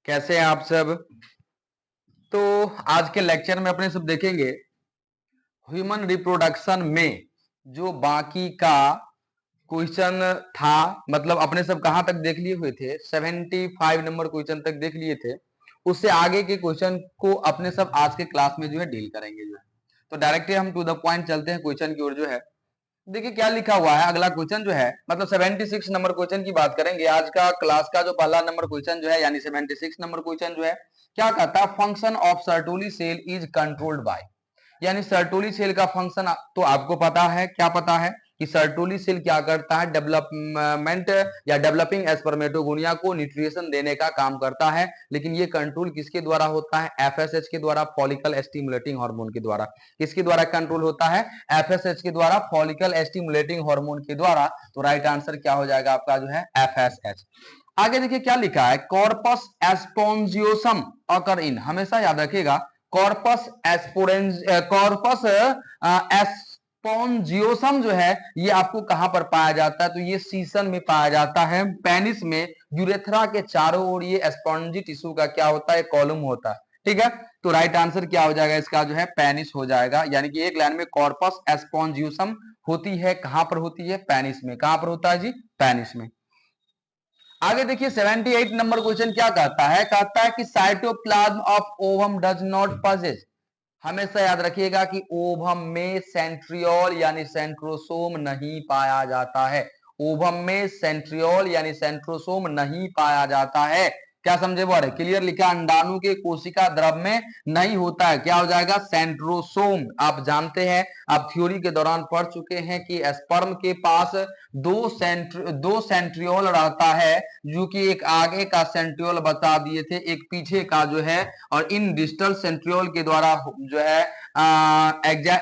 कैसे हैं आप सब। तो आज के लेक्चर में अपने सब देखेंगे ह्यूमन रिप्रोडक्शन में जो बाकी का क्वेश्चन था, मतलब अपने सब कहां तक देख लिए हुए थे, 75 नंबर क्वेश्चन तक देख लिए थे। उससे आगे के क्वेश्चन को अपने सब आज के क्लास में जो है डील करेंगे जो है। तो डायरेक्टली हम टू द पॉइंट चलते हैं क्वेश्चन की ओर जो है। देखिए क्या लिखा हुआ है। अगला क्वेश्चन जो है, मतलब 76 नंबर क्वेश्चन की बात करेंगे। आज का क्लास का जो पहला नंबर क्वेश्चन जो है, यानी 76 नंबर क्वेश्चन जो है, क्या कहता है, function of Sertoli cell is controlled by. यानी सर्टोली सेल का फंक्शन तो आपको पता है, क्या पता है कि सर्टोली सेल क्या करता है, डेवलपमेंट या डेवलपिंग एस्पर्मेटोगोनिया को न्यूट्रिशन देने का काम करता है। लेकिन ये कंट्रोल किसके द्वारा होता है, एफएसएच के द्वारा, फॉलिकल स्टिमुलेटिंग हार्मोन के द्वारा। किसके द्वारा कंट्रोल होता है, एफएसएच के द्वारा, फॉलिकल स्टिमुलेटिंग हार्मोन के द्वारा। तो राइट आंसर क्या हो जाएगा आपका जो है एफएसएच। आगे देखिए क्या लिखा है, कॉर्पस एस्पोंजियोसम अकर इन, हमेशा याद रखिएगा कॉर्पस कॉर्पस एस्पोंजियोसम जो है ये आपको कहां पर पाया जाता है, तो ये सीसन में पाया जाता है, पेनिस में। यूरेथ्रा के चारों ओर ये स्पॉन्जी टिश्यू का क्या होता है, कॉलम होता है। ठीक है, तो राइट आंसर क्या हो जाएगा इसका जो है पेनिस हो जाएगा। यानी कि एक लाइन में कॉर्पस एस्पोंजियोसम होती है, कहां पर होती है, पेनिस में। कहां पर होता है जी, पेनिस में। आगे देखिए 78 नंबर क्वेश्चन क्या कहता है, कहता है कि cytoplasm of ovum does not possess. हमेशा याद रखिएगा कि ओवम में सेंट्रियोल यानी सेंट्रोसोम नहीं पाया जाता है। ओवम में सेंट्रियोल यानी सेंट्रोसोम नहीं पाया जाता है। क्या समझे बोले, क्लियर लिखा, अंडाणु के कोशिका द्रव में नहीं होता है। क्या हो जाएगा, सेंट्रोसोम। आप जानते हैं, आप थ्योरी के दौरान पढ़ चुके हैं कि स्पर्म के पास दो सेंट्रियोल रहता है, जो कि एक आगे का सेंट्रियोल बता दिए थे, एक पीछे का जो है। और इन डिस्टल सेंट्रियोल के द्वारा जो है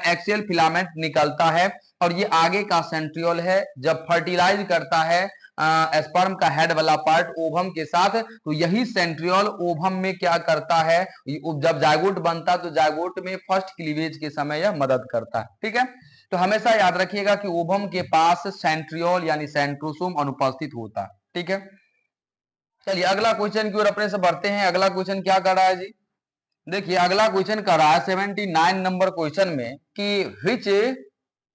एक्सियल फिलामेंट निकलता है, और ये आगे का सेंट्रियोल है। जब फर्टिलाइज करता है स्पर्म का हेड वाला पार्ट ओवम के साथ, तो यही सेंट्रियोल ओवम में क्या करता है, जब जायगोट बनता है तो जायगोट में फर्स्ट क्लीवेज के समय यह मदद करता है। ठीक है, तो हमेशा याद रखिएगा कि ओवम के पास सेंट्रियोल यानी सेंट्रोसोम अनुपस्थित होता है। ठीक है, चलिए अगला क्वेश्चन की ओर अपने से बढ़ते हैं। अगला क्वेश्चन क्या कर रहा है जी, देखिए अगला क्वेश्चन कर रहा है 79 नंबर क्वेश्चन में कि which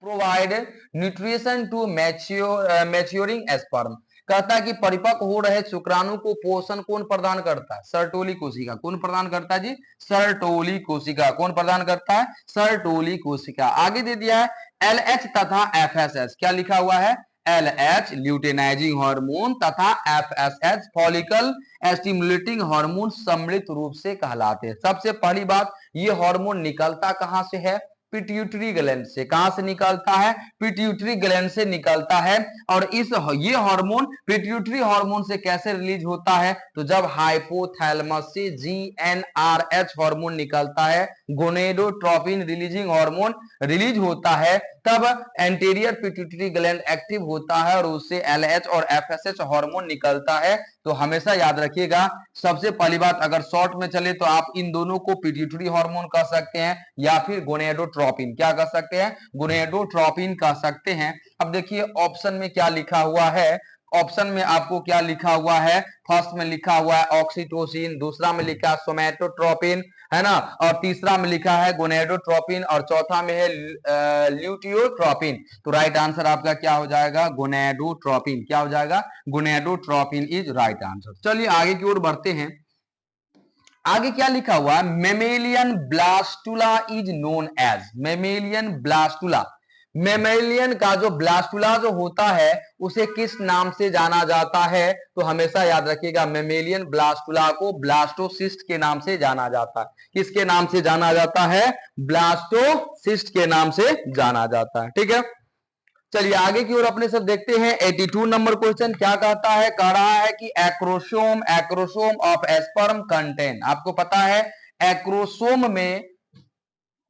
provide nutrition to maturing sperm. कहता है कि परिपक्व हो रहे शुक्राणु को पोषण कौन प्रदान करता है, सर्टोली कोशिका। कौन प्रदान करता है जी, सर्टोली कोशिका। कौन प्रदान करता है, सर्टोली कोशिका। आगे दे दिया है एलएच तथा एफएसएच। क्या लिखा हुआ है, एलएच ल्यूटेनाइजिंग हार्मोन तथा एफएसएच फॉलिकल स्टिमुलेटिंग हार्मोन सम्मिलित रूप से कहलाते हैं। सबसे पहली बात, ये हार्मोन निकलता कहां से है, पिट्यूटरी ग्लैंड से। कहां से निकलता है, पिट्यूटरी ग्लैंड से निकलता है। और ये हार्मोन पिट्यूटरी हार्मोन से कैसे रिलीज होता है, तो जब हाइपोथैलेमस से जीएनआरएच हार्मोन निकलता है, गोनेडोट्रोपिन रिलीजिंग हार्मोन रिलीज होता है, तब एंटीरियर पिट्यूटरी ग्लैंड एक्टिव होता है और उससे एलएच और एफएसएच हार्मोन निकलता है। तो हमेशा याद रखिएगा, सबसे पहली बात, अगर शॉर्ट में चले तो आप इन दोनों को पिट्यूटरी हार्मोन कह सकते हैं या फिर गोनेडोट्रोपिन। क्या कह सकते हैं, गोनेडोट्रोपिन कह सकते हैं। अब देखिए ऑप्शन में क्या लिखा हुआ है, ऑप्शन में आपको क्या लिखा हुआ है, फर्स्ट में लिखा हुआ है ऑक्सीटोसिन, दूसरा में लिखा है सोमैटोट्रोपिन, है ना, और तीसरा में लिखा है गोनेडोट्रोपिन, और चौथा में है ल्यूटियोट्रोपिन। तो राइट आंसर आपका क्या हो जाएगा, गोनेडोट्रोपिन। क्या हो जाएगा, गोनेडोट्रोपिन इज राइट आंसर। चलिए आगे की ओर बढ़ते हैं। आगे क्या लिखा हुआ है, mammalian blastula is known as, mammalian blastula. Mammalian का जो ब्लास्टुला जो होता है उसे किस नाम से जाना जाता है, तो हमेशा याद रखिएगा मेमेलियन ब्लास्टुला को ब्लास्टोसिस्ट के नाम से जाना जाता है। किसके नाम से जाना जाता है, ब्लास्टोसिस्ट के नाम से जाना जाता है। ठीक है, चलिए आगे की ओर अपने सब देखते हैं। 82 नंबर क्वेश्चन क्या कहता है, कह रहा है कि एक्रोसोम ऑफ एस्पर्म कंटेन। आपको पता है एक्रोसोम में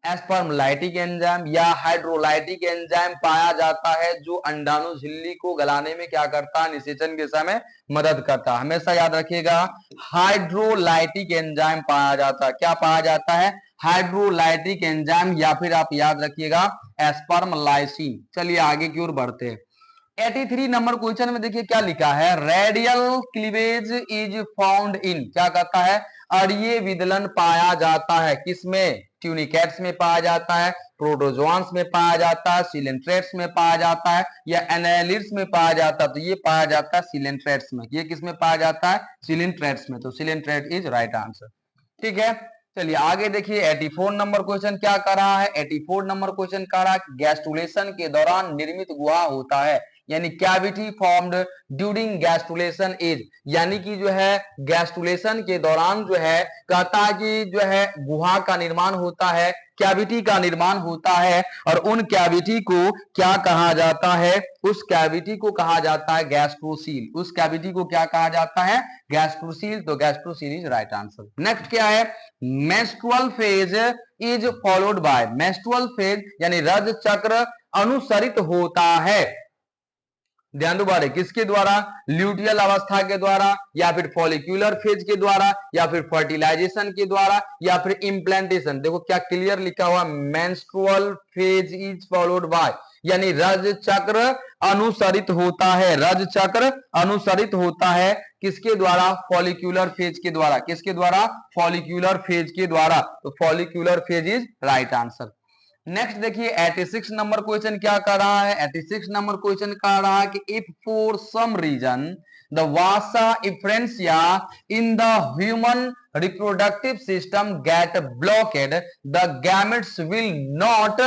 एस्पर्मलाइटिक एंजाइम या हाइड्रोलाइटिक एंजाइम पाया जाता है, जो अंडाणु झिल्ली को गलाने में क्या करता है, निषेचन के समय मदद करता है। हमेशा याद रखिएगा हाइड्रोलाइटिक एंजाइम पाया जाता है। क्या पाया जाता है, हाइड्रोलाइटिक एंजाइम, या फिर आप याद रखिएगा एस्पर्मलाइसिन। चलिए आगे की ओर बढ़ते हैं। 83 नंबर क्वेश्चन में देखिए क्या लिखा है, radial cleavage is found in, क्या कहता है, अड़िये विदलन पाया जाता है किसमें, ट्यूनिकेट्स में पाया जाता है, प्रोटोजोआंस में पाया जाता है, सिलेंट्रेट्स में पाया जाता है, या एनालिड्स में पाया जाता है, तो ये पाया जाता है सिलेंट्रेट्स में। ये किस में पाया जाता है, सिलेंट्रेट्स में, तो सिलेंट्रेट इज राइट आंसर। ठीक है, चलिए आगे देखिए 84 नंबर क्वेश्चन क्या कर रहा है, 84 नंबर क्वेश्चन कह रहा है गैस्ट्रुलेशन के दौरान निर्मित गुहा होता है, यानी cavity formed during gastrulation as, यानी कि जो है गैस्ट्रुलेशन के दौरान जो है कहता है कि जो है गुहा का निर्माण होता है, कैविटी का निर्माण होता है, और उन कैविटी को क्या कहा जाता है, उस कैविटी को कहा जाता है गैस्ट्रोसील, उस कैविटी को क्या कहा जाता है, गैस्ट्रोसील, तो गैस्ट्रोसील इज राइट आंसर। नेक्स्ट क्या है, menstrual phase is followed by, menstrual phase यानी रज चक्र अनुसरित होता है, ध्यान दो बारे, किसके द्वारा, ल्यूटियल अवस्था के द्वारा, या फिर फॉलिक्यूलर फेज के द्वारा, या फिर फर्टिलाइजेशन के द्वारा, या फिर इम्प्लांटेशन। देखो क्या क्लियर लिखा हुआ, menstrual phase is followed by, यानी रज चक्र अनुसरित होता है, रज चक्र अनुसरित होता है किसके द्वारा, फॉलिक्यूलर फेज के द्वारा, किसके द्वारा, फॉलिक्यूलर फेज के द्वारा, तो follicular phase is right answer. Next देखिए 86 नंबर क्वेश्चन क्या कर रहा है, 86 नंबर क्वेश्चन कह रहा है कि if for some reason the vasa efferentia in the human reproductive system get blockade the gametes will not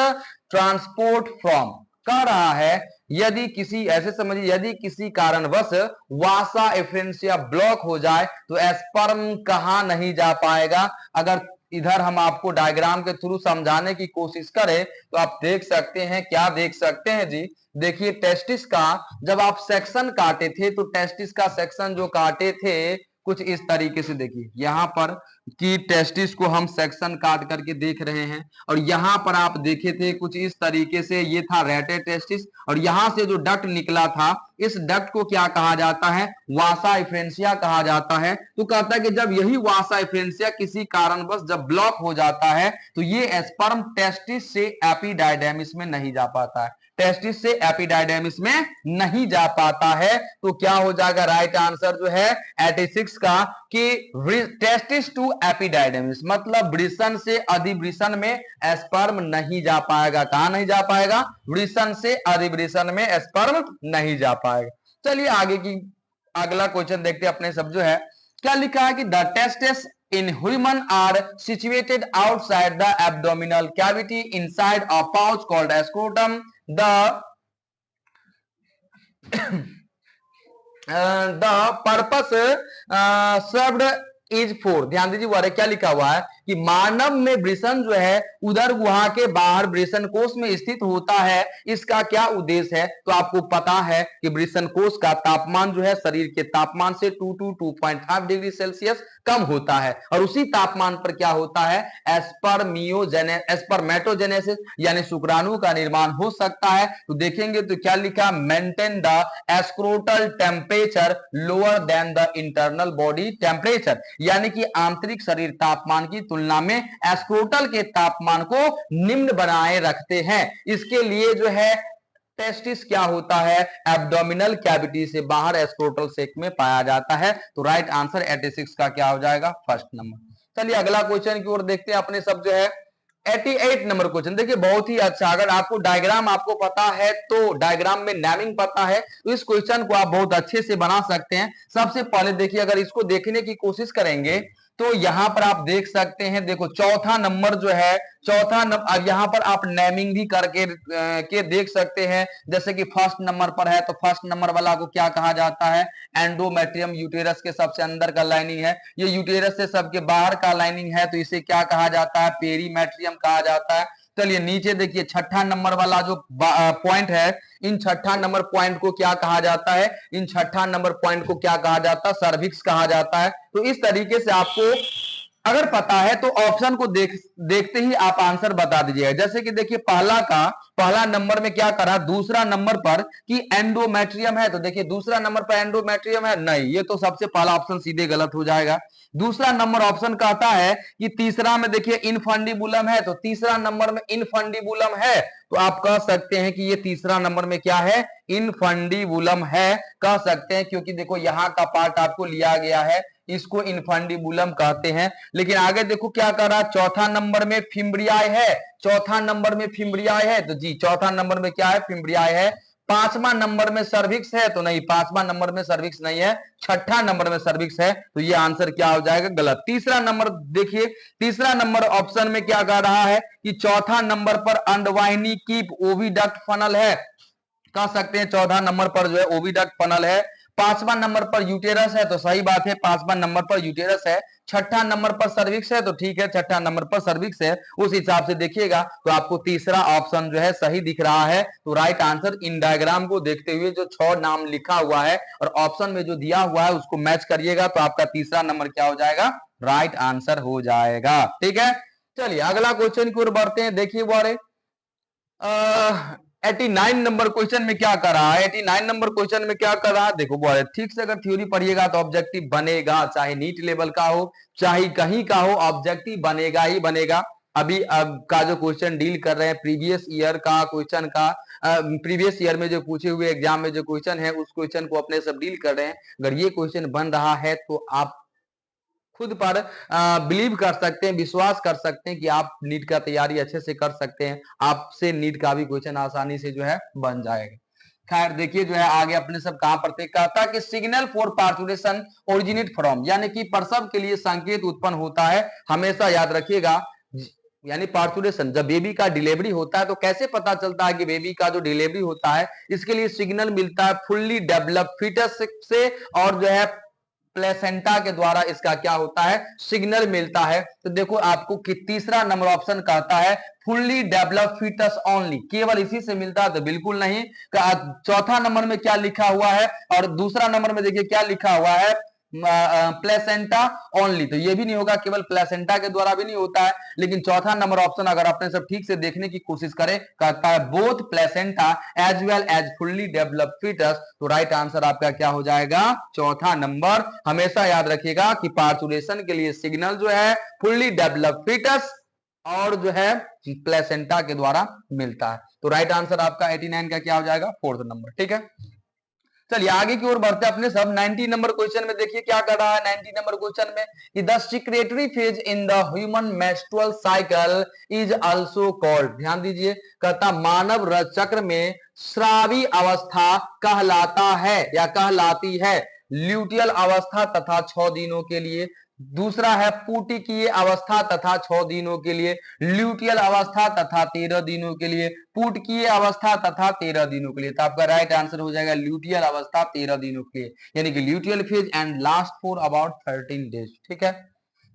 transport from, कह रहा है यदि किसी, ऐसे समझिए यदि किसी कारणवश वासा एफ्रेंसिया ब्लॉक हो जाए तो स्पर्म कहां नहीं जा पाएगा। अगर इधर हम आपको डायग्राम के थ्रू समझाने की कोशिश करें तो आप देख सकते हैं, क्या देख सकते हैं जी, देखिए टेस्टिस का जब आप सेक्शन काटे थे तो टेस्टिस का सेक्शन जो काटे थे कुछ इस तरीके से, देखिए यहां पर कि टेस्टिस को हम सेक्शन काट करके देख रहे हैं, और यहां पर आप देखे थे कुछ इस तरीके से, ये था रेटे टेस्टिस, और यहां से जो डक्ट निकला था इस डक्ट को क्या कहा जाता है, वासा इफ्रेंसिया कहा जाता है। तो कहता है कि जब यही वासा इफ्रेंसिया किसी कारणवश जब ब्लॉक हो जाता है तो ये स्पर्म टेस्टिस से एपिडाइडेमिस में नहीं जा पाता है, टेस्टिस से एपिडाइडेमिस में नहीं जा पाता है, तो क्या हो जाएगा राइट आंसर जो है 86 का, कि टेस्टिस टू एपिडाइडेमिस, मतलब वृषण से अधिवृषण में स्पर्म नहीं जा पाएगा, कहां नहीं जा पाएगा, वृषण से अधिवृषण में स्पर्म नहीं जा पाएगा। चलिए आगे की अगला क्वेश्चन देखते हैं अपने सब जो है, क्या लिखा है कि the testis in human are situated outside the abdominal cavity inside a pouch called scrotum. The purpose served is for, ध्यान दीजिए वारे क्या लिखा हुआ है कि मानव में वृषण जो है उदर गुहा के बाहर वृषण कोश में स्थित होता है, इसका क्या उद्देश्य है, तो आपको पता है कि वृषण कोश का तापमान जो है शरीर के तापमान से 2 to 2.5 डिग्री सेल्सियस कम होता है, और उसी तापमान पर क्या होता है, स्पर्मेटोजेनेसिस यानी शुक्राणु का निर्माण हो सकता है। तो देखेंगे तो क्या लिखा, maintain the scrotal temperature lower than the internal body temperature, यानी कि आंतरिक शरीर तापमान की तुलना में एस्क्रोटल के तापमान को निम्न बनाए रखते हैं। इसके लिए जो है टेस्टिस क्या होता है, एब्डोमिनल कैविटी से बाहर एस्क्रोटल सेक में पाया जाता है। तो राइट आंसर 86 का क्या हो जाएगा, फर्स्ट नंबर। चलिए अगला क्वेश्चन की ओर देखते हैं अपने सब जो है 88 नंबर क्वेश्चन, देखिए बहुत ही अच्छा, अगर आपको डायग्राम आपको पता है तो डायग्राम में नेमिंग पता है तो इस क्वेश्चन को आप बहुत अच्छे से बना सकते हैं। सबसे पहले देखिए अगर इसको देखने की कोशिश करेंगे तो यहां पर आप देख सकते हैं, देखो चौथा नंबर जो है, चौथा नंबर, अब यहां पर आप नेमिंग भी करके के देख सकते हैं, जैसे कि फर्स्ट नंबर पर है तो फर्स्ट नंबर वाला को क्या कहा जाता है, एंडोमेट्रियम, यूटेरस के सबसे अंदर का लाइनिंग है, ये यूटेरस से सबके बाहर का लाइनिंग है तो इसे क्या कहा जाता है, पेरीमेट्रियम कहा जाता है। चलिए नीचे देखिए छठा नंबर वाला जो पॉइंट है, इन छठा नंबर पॉइंट को क्या कहा जाता है, इन छठा नंबर पॉइंट को क्या कहा जाता है, सर्विक्स कहा जाता है। तो इस तरीके से आपको अगर पता है तो ऑप्शन को देखते ही आप आंसर बता दीजिएगा। जैसे कि देखिए पहला नंबर में क्या करा, दूसरा नंबर पर कि एंडोमेट्रियम है, तो देखिए दूसरा नंबर पर एंडोमेट्रियम है, नहीं, ये तो सबसे पहला ऑप्शन सीधे गलत हो जाएगा। दूसरा नंबर ऑप्शन कहता है कि तीसरा में देखिए इनफंडिबुलम है, तो तीसरा नंबर में इनफंडिबुलम है, तो आप कह सकते हैं कि ये तीसरा नंबर में क्या है, इनफंडीबुलम है कह सकते हैं, क्योंकि देखो यहाँ का पार्ट आपको लिया गया है, इसको इनफंडीबुलम कहते हैं। लेकिन आगे देखो क्या कर रहा है, चौथा नंबर में फिम्ब्रियाई है, चौथा नंबर में फिम्ब्रियाई है, तो जी चौथा नंबर में क्या है, फिम्ब्रियाई है। पांचवा नंबर में सर्विक्स है, तो नहीं, पांचवा नंबर में सर्विक्स नहीं है, छठा नंबर में सर्विक्स है, तो ये आंसर क्या हो जाएगा, गलत। तीसरा नंबर देखिए, तीसरा नंबर ऑप्शन में क्या कह रहा है कि चौथा नंबर पर अंडवाहिनी की ओविडक्ट फनल है, कह सकते हैं चौथा नंबर पर जो है ओविडक्ट फनल है। पांचवा नंबर पर यूटेरस है, तो सही बात है, पांचवा नंबर पर यूटेरस है। छठा नंबर पर सर्विक्स है, तो ठीक है, छठा नंबर पर सर्विक्स है। उस हिसाब से देखिएगा तो आपको तीसरा ऑप्शन जो है सही दिख रहा है। तो राइट आंसर, इन डायग्राम को देखते हुए जो 6 नाम लिखा हुआ है और ऑप्शन में जो दिया हुआ है उसको मैच करिएगा, तो आपका तीसरा नंबर क्या हो जाएगा, राइट आंसर हो जाएगा। ठीक है, चलिए अगला क्वेश्चन की ओर बढ़ते हैं। देखिए बोरे 89 नंबर क्वेश्चन में क्या कर रहा है, 89 नंबर क्वेश्चन में क्या कर रहा है, देखो बोले ठीक से अगर थ्योरी पढ़िएगा तो ऑब्जेक्टिव बनेगा, चाहे नीट लेवल का हो चाहे कहीं का हो, ऑब्जेक्टिव बनेगा ही बनेगा। अभी अब का जो क्वेश्चन डील कर रहे हैं प्रीवियस ईयर का क्वेश्चन का, प्रीवियस ईयर में जो पूछे हुए एग्जाम में जो क्वेश्चन है उस क्वेश्चन को अपने सब डील कर रहे हैं। अगर ये क्वेश्चन बन रहा है तो आप खुद पर बिलीव कर सकते हैं, विश्वास कर सकते हैं कि आप नीट का तैयारी अच्छे से कर सकते हैं, आपसे नीट का भी क्वेश्चन आसानी से जो है बन जाएगा। खैर देखिए जो है आगे अपने सब कहां पर थे, कहता कि signal for parturition originate from, यानी कि प्रसव के लिए संकेत उत्पन्न होता है, हमेशा याद रखिएगा। यानी पार्चुरेशन, जब बेबी का डिलीवरी होता है तो कैसे पता चलता है कि बेबी का जो डिलीवरी होता है, इसके लिए सिग्नल मिलता है फुल्ली डेवलप फीटस से, और जो है प्लेसेंटा के द्वारा इसका क्या होता है, सिग्नल मिलता है। तो देखो आपको कि तीसरा नंबर ऑप्शन कहता है फुल्ली डेवलप फीटस ओनली, केवल इसी से मिलता है, तो बिल्कुल नहीं। चौथा नंबर में क्या लिखा हुआ है और दूसरा नंबर में देखिए क्या लिखा हुआ है, प्लेसेंटा ओनली, तो ये भी नहीं होगा, केवल प्लेसेंटा के द्वारा भी नहीं होता है। लेकिन चौथा नंबर ऑप्शन अगर आपने सब ठीक से देखने की कोशिश करें, कहता है both placenta as well as fully developed foetus, तो राइट आंसर आपका क्या हो जाएगा, चौथा नंबर। हमेशा याद रखिएगा कि पार्चुरेशन के लिए सिग्नल जो है फुल्ली डेवलप्ड फीटस और जो है प्लेसेंटा के द्वारा मिलता है। तो राइट आंसर आपका 89 का क्या हो जाएगा, फोर्थ नंबर। ठीक है, चलिए आगे की ओर बढ़ते हैं अपने सब। 90 नंबर क्वेश्चन में देखिए क्या कर रहा है 90 नंबर क्वेश्चन में कि the secretary phase in the human menstrual cycle is also called, ध्यान दीजिए, कहता मानव रज चक्र में स्रावी अवस्था कहलाता है या कहलाती है ल्यूटियल अवस्था तथा 6 दिनों के लिए। दूसरा है पुटिकीय अवस्था तथा 6 दिनों के लिए, ल्यूटियल अवस्था तथा 13 दिनों के लिए, पुटकीय अवस्था तथा 13 दिनों के लिए। तो आपका राइट आंसर हो जाएगा ल्यूटियल अवस्था 13 दिनों के लिए, यानी कि luteal phase and last for about 13 days. ठीक है,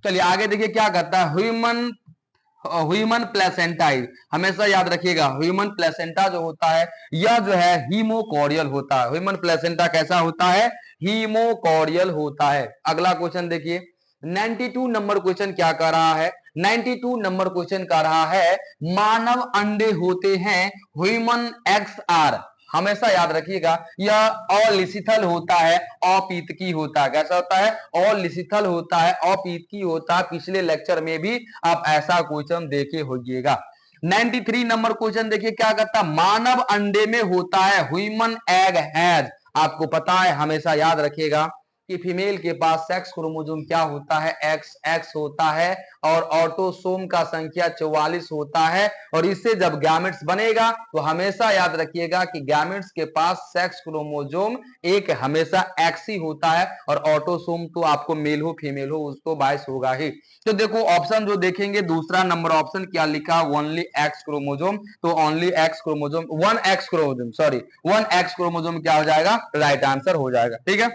चलिए आगे देखिए क्या करता है, ह्यूमन प्लेसेंटाई, हमेशा याद रखिएगा ह्यूमन प्लेसेंटा जो होता है यह जो है हीमोकॉरियल होता है। ह्यूमन प्लेसेंटा कैसा होता है, हीमोकॉरियल होता है। अगला क्वेश्चन देखिए 92 नंबर क्वेश्चन क्या कर रहा है, 92 नंबर क्वेश्चन कर रहा है मानव अंडे होते हैं ह्यूमन एग्स आर, हमेशा याद रखिएगा यह अलिसिथल होता है, अपीतकी होता है। कैसा होता है, अलिसिथल होता है, अपीतकी होता है। पिछले लेक्चर में भी आप ऐसा क्वेश्चन देखे होइएगा। 93 नंबर क्वेश्चन देखिए क्या करता, मानव अंडे में होता है ह्यूमन एग हैज, आपको पता है, हमेशा याद रखिएगा कि फीमेल के पास सेक्स क्रोमोसोम क्या होता है, एक्स एक्स होता है, और ऑटोसोम का संख्या 44 होता है। और इससे जब गैमेट्स बनेगा तो हमेशा याद रखिएगा कि गैमेट्स के पास सेक्स क्रोमोसोम एक हमेशा एक्स ही होता है, और ऑटोसोम तो आपको मेल हो फीमेल हो उसको 22 होगा ही। तो देखो ऑप्शन जो देखेंगे दूसरा नंबर ऑप्शन क्या लिखा, ओनली एक्स क्रोमोसोम, तो only x chromosome, one x chromosome, sorry one x chromosome क्या हो जाएगा, राइट आंसर हो जाएगा। ठीक है,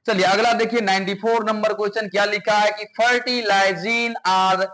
चलिए अगला देखिए 94 नंबर क्वेश्चन क्या लिखा है कि fertilizin are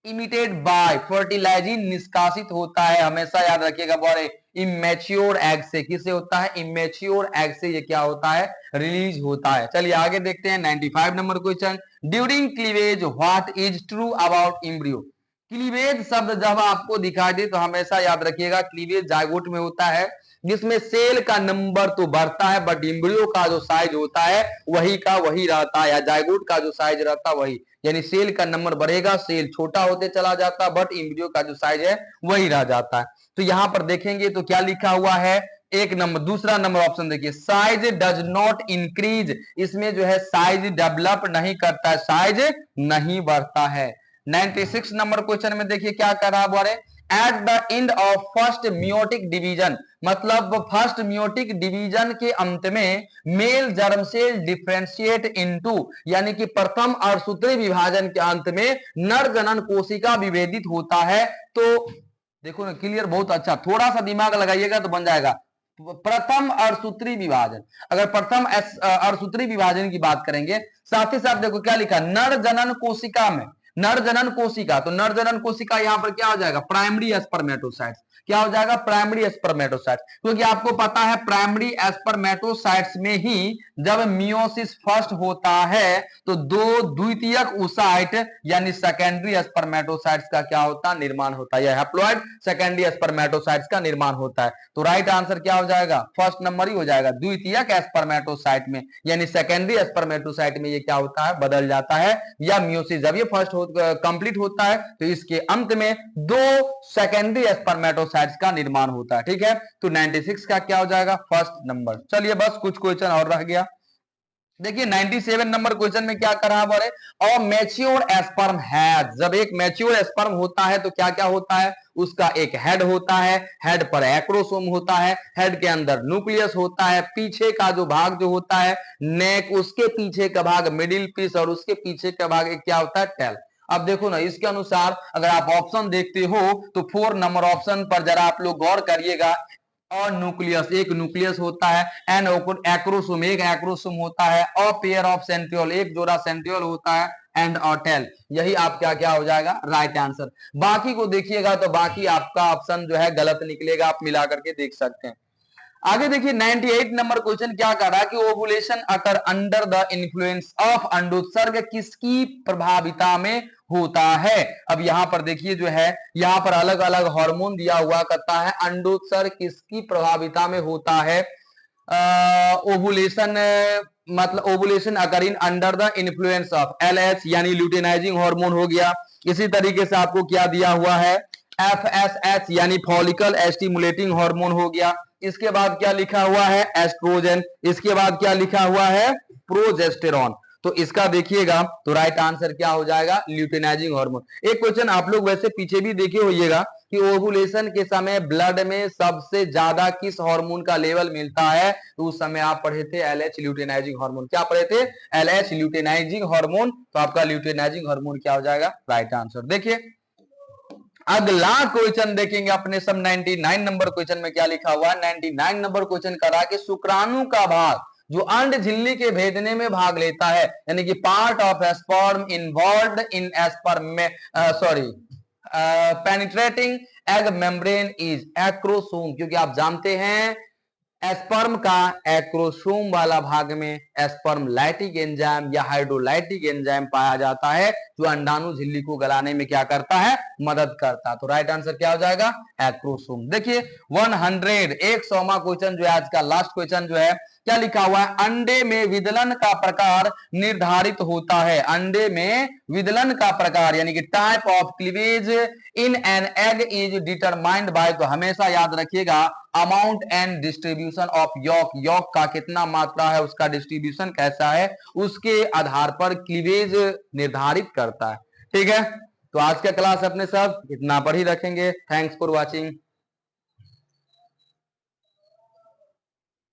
emitted by, fertilizin निष्कासित होता है, हमेशा याद रखिएगा बड़े, इमेच्योर एग से, किससे होता है, इमेच्योर एग से ये क्या होता है, रिलीज होता है। चलिए आगे देखते हैं 95 number question, during cleavage what is true about embryo. Cleavage शब्द जब आपको दिखाई दे तो हमेशा याद रखिएगा क्लीवेज जाइगोट में होता है, जिसमें सेल का नंबर तो बढ़ता है बट एम्ब्रियो का जो साइज होता है वही का वही रहता है, या जाइगोट का जो साइज रहता है वही, यानी सेल का नंबर बढ़ेगा, सेल छोटा होते चला जाता है बट एम्ब्रियो का जो साइज है वही रह जाता है। तो यहां पर देखेंगे तो क्या लिखा हुआ है एक नंबर, दूसरा नंबर ऑप्शन देखिए, साइज डज नॉट इंक्रीज, इसमें जो है साइज डेवलप नहीं करता है, साइज नहीं बढ़ता है। 96 नंबर क्वेश्चन में देखिए क्या कर रहा है, at the end of first meiotic division, मतलब फर्स्ट मियोटिक डिवीजन के अंत में male germ cell differentiate into, यानी कि प्रथम अर्धसूत्री विभाजन के अंत में नर जनन कोशिका विभेदित होता है। तो देखो ना, क्लियर, बहुत अच्छा, थोड़ा सा दिमाग लगाइएगा तो बन जाएगा। प्रथम अर्धसूत्री विभाजन, अगर प्रथम अर्धसूत्री विभाजन की बात करेंगे, साथ ही साथ देखो क्या लिखा, नर जनन कोशिका में, नर जनन कोशिका, तो नर जनन कोशिका यहां पर क्या हो जाएगा, प्राइमरी स्पर्मेटोसाइट्स, क्या हो जाएगा, प्राइमरी स्पर्मेटोसाइट्स, क्योंकि आपको पता है प्राइमरी स्पर्मेटोसाइट्स में ही जब मियोसिस फर्स्ट होता है तो दो द्वितीयक oocyte यानी सेकेंडरी स्पर्मेटोसाइट्स का क्या होता है, निर्माण होता है, हैप्लॉइड सेकेंडरी स्पर्मेटोसाइट्स का निर्माण होता है। तो राइट आंसर क्या हो जाएगा, फर्स्ट नंबर ही हो जाएगा, द्वितीयक स्पर्मेटोसाइट में यानी सेकेंडरी स्पर्मेटोसाइट में ये क्या होता है, बदल जाता है, या मियोसिस जब ये फर्स्ट कंप्लीट होता है तो इसके अंत में दो सेकेंडरी स्पर्मेटोसाइट्स का निर्माण होता है। ठीक है, तो 96 का क्या हो जाएगा, फर्स्ट नंबर। चलिए बस कुछ क्वेश्चन और रह गया। देखिए 97 नंबर क्वेश्चन में क्या कर रहा है, और मैच्योर स्पर्म हैज, जब एक मैच्योर स्पर्म होता है तो क्या क्या होता है, उसका एक हेड होता है, हेड पर एक्रोसोम होता है, हेड के अंदर न्यूक्लियस होता है, पीछे का जो भाग जो होता है नेक, उसके पीछे का भाग मिडिल पीस, और उसके पीछे का भाग क्या होता है, टेल। अब देखो ना, इसके अनुसार अगर आप ऑप्शन देखते हो तो 4 नंबर ऑप्शन पर जरा आप लोग गौर करिएगा, और न्यूक्लियस, एक न्यूक्लियस होता है, एन एक्रोसोम, एक एक्रोसोम होता है, और पेयर ऑफ सेंट्रियोल, एक जोड़ा सेंट्रियोल होता है, एंड और टेल, यही आपका क्या हो जाएगा, राइट आंसर। बाकी को देखिएगा तो बाकी आपका ऑप्शन जो है गलत निकलेगा, आप मिला करके देख सकते हैं। आगे देखिए 98 नंबर क्वेश्चन क्या कर रहा है कि ovulation occur under the influence of, अंडोत्सर्ग किसकी प्रभाविता में होता है। अब यहां पर देखिए जो है, यहां पर अलग अलग हार्मोन दिया हुआ करता है, अंडोत्सर्ग किसकी प्रभाविता में होता है, ओवुलेशन, मतलब ovulation occur in under the influence of LH यानी ल्यूटेनाइजिंग हार्मोन हो गया। इसी तरीके से आपको क्या दिया हुआ है, FSH यानी फॉलिकल स्टिमुलेटिंग हार्मोन हो गया। इसके बाद क्या लिखा हुआ है, एस्ट्रोजन, इसके बाद क्या लिखा हुआ है, प्रोजेस्टेरॉन। तो इसका देखिएगा तो राइट आंसर क्या हो जाएगा, ल्यूटेनाइजिंग हार्मोन। एक क्वेश्चन आप लोग वैसे पीछे भी देखे होइएगा कि ओवुलेशन के समय ब्लड में सबसे ज्यादा किस हार्मोन का लेवल मिलता है, तो उस समय आप पढ़े थे LH ल्यूटेनाइजिंग हार्मोन, क्या पढ़े थे, LH ल्यूटेनाइजिंग हार्मोन। तो आपका ल्यूटेनाइजिंग हार्मोन क्या हो जाएगा, राइट आंसर। देखिए अगला क्वेश्चन देखेंगे अपने सब 99 नंबर क्वेश्चन में क्या लिखा हुआ है। 99 नंबर क्वेश्चन कर रहा है कि शुक्राणु का भाग जो अंड झिल्ली के भेदने में भाग लेता है, यानी कि part of sperm involved in sperm sorry penetrating egg membrane is acrosome, क्योंकि आप जानते हैं स्पर्म का एक्रोसोम वाला भाग में स्पर्म लाइटिक एंजाइम या हाइड्रोलाइटिक एंजाइम पाया जाता है, जो अंडाणु झिल्ली को गलाने में क्या करता है, मदद करता है। तो राइट आंसर क्या हो जाएगा, एक्रोसोम। देखिए 100वां क्वेश्चन जो है आज का लास्ट क्वेश्चन जो है, क्या लिखा हुआ है, अंडे में विदलन का प्रकार निर्धारित होता है, अंडे में विदलन का प्रकार यानी कि type of cleavage in an egg is determined by, तो हमेशा याद रखिएगा amount and distribution of yolk, yolk का कितना मात्रा है, उसका डिस्ट्रीब्यूशन कैसा है, उसके आधार पर क्लीवेज निर्धारित करता है। ठीक है, तो आज का क्लास अपने सब इतना पर ही रखेंगे। Thanks for watching.